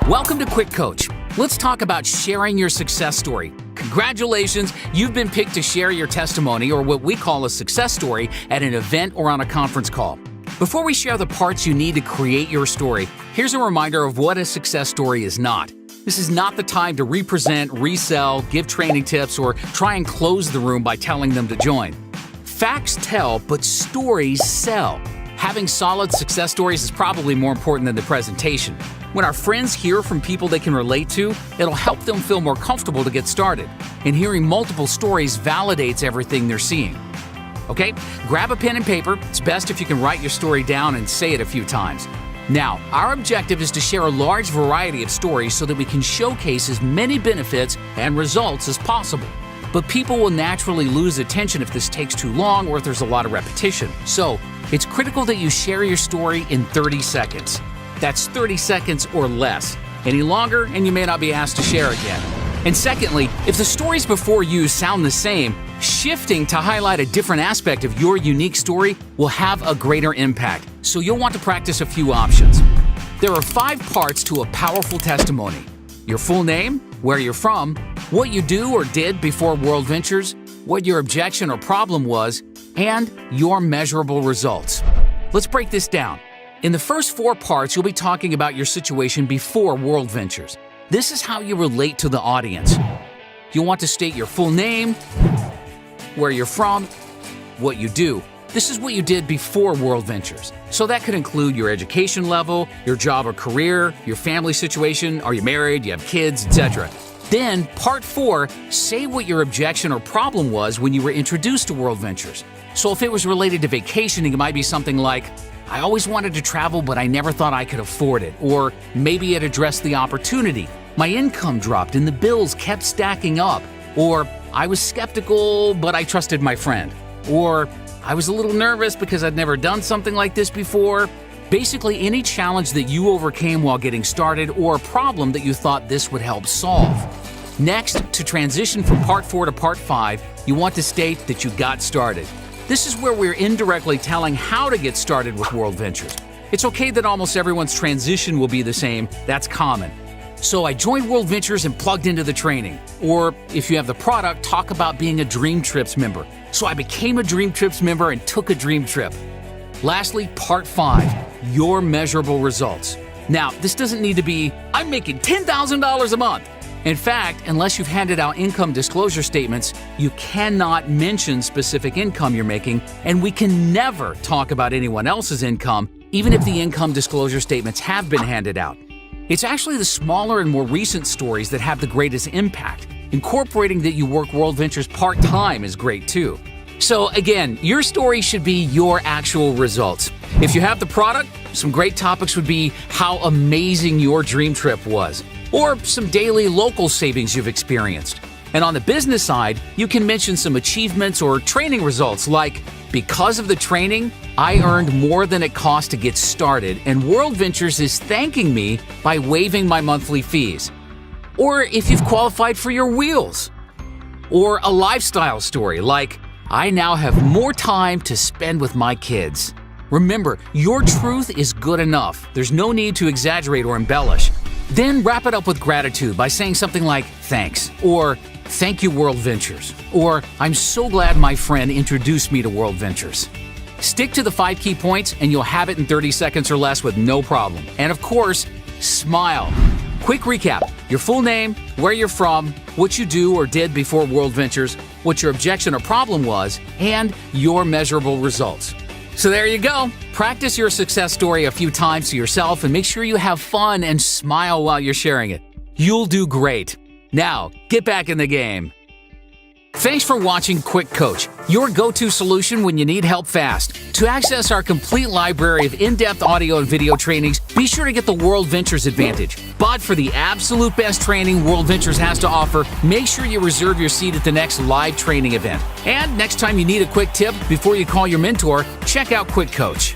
Welcome to Quick Coach. Let's talk about sharing your success story. Congratulations, you've been picked to share your testimony, or what we call a success story, at an event or on a conference call. Before we share the parts you need to create your story, here's a reminder of what a success story is not. This is not the time to represent, resell, give training tips, or try and close the room by telling them to join. Facts tell, but stories sell. Having solid success stories is probably more important than the presentation. When our friends hear from people they can relate to, it'll help them feel more comfortable to get started. And hearing multiple stories validates everything they're seeing. Okay, grab a pen and paper. It's best if you can write your story down and say it a few times. Now, our objective is to share a large variety of stories so that we can showcase as many benefits and results as possible. But people will naturally lose attention if this takes too long or if there's a lot of repetition. So, it's critical that you share your story in 30 seconds. That's 30 seconds or less. Any longer, and you may not be asked to share again. And secondly, if the stories before you sound the same, shifting to highlight a different aspect of your unique story will have a greater impact. So you'll want to practice a few options. There are 5 parts to a powerful testimony: your full name, where you're from, what you do or did before World Ventures, what your objection or problem was, and your measurable results. Let's break this down. In the first 4 parts, you'll be talking about your situation before World Ventures. This is how you relate to the audience. You'll want to state your full name, where you're from, what you do. This is what you did before World Ventures. So that could include your education level, your job or career, your family situation, are you married, you have kids, etc. Then, part 4, say what your objection or problem was when you were introduced to World Ventures. So if it was related to vacationing, it might be something like, I always wanted to travel, but I never thought I could afford it. Or maybe it addressed the opportunity. My income dropped and the bills kept stacking up. Or I was skeptical, but I trusted my friend. Or I was a little nervous because I'd never done something like this before. Basically, any challenge that you overcame while getting started, or a problem that you thought this would help solve. Next, to transition from part 4 to part 5, you want to state that you got started. This is where we're indirectly telling how to get started with World Ventures. It's okay that almost everyone's transition will be the same. That's common. So I joined World Ventures and plugged into the training. Or if you have the product, talk about being a Dream Trips member. So I became a Dream Trips member and took a dream trip. Lastly, part 5, your measurable results. Now, this doesn't need to be, I'm making $10,000 a month. In fact, unless you've handed out income disclosure statements, you cannot mention specific income you're making, and we can never talk about anyone else's income, even if the income disclosure statements have been handed out. It's actually the smaller and more recent stories that have the greatest impact. Incorporating that you work World Ventures part-time is great too. So again, your story should be your actual results. If you have the product, some great topics would be how amazing your dream trip was, or some daily local savings you've experienced. And on the business side, you can mention some achievements or training results like, because of the training, I earned more than it cost to get started, and World Ventures is thanking me by waiving my monthly fees. Or if you've qualified for your wheels. Or a lifestyle story like, I now have more time to spend with my kids. Remember, your truth is good enough. There's no need to exaggerate or embellish. Then wrap it up with gratitude by saying something like, thanks, or thank you, World Ventures, or I'm so glad my friend introduced me to World Ventures. Stick to the 5 key points and you'll have it in 30 seconds or less with no problem. And of course, smile. Quick recap: your full name, where you're from, what you do or did before World Ventures, what your objection or problem was, and your measurable results. So there you go. Practice your success story a few times to yourself and make sure you have fun and smile while you're sharing it. You'll do great. Now, get back in the game. Thanks for watching Quick Coach, your go-to solution when you need help fast. To access our complete library of in-depth audio and video trainings, be sure to get the World Ventures Advantage. But for the absolute best training World Ventures has to offer, make sure you reserve your seat at the next live training event. And next time you need a quick tip before you call your mentor, check out Quick Coach.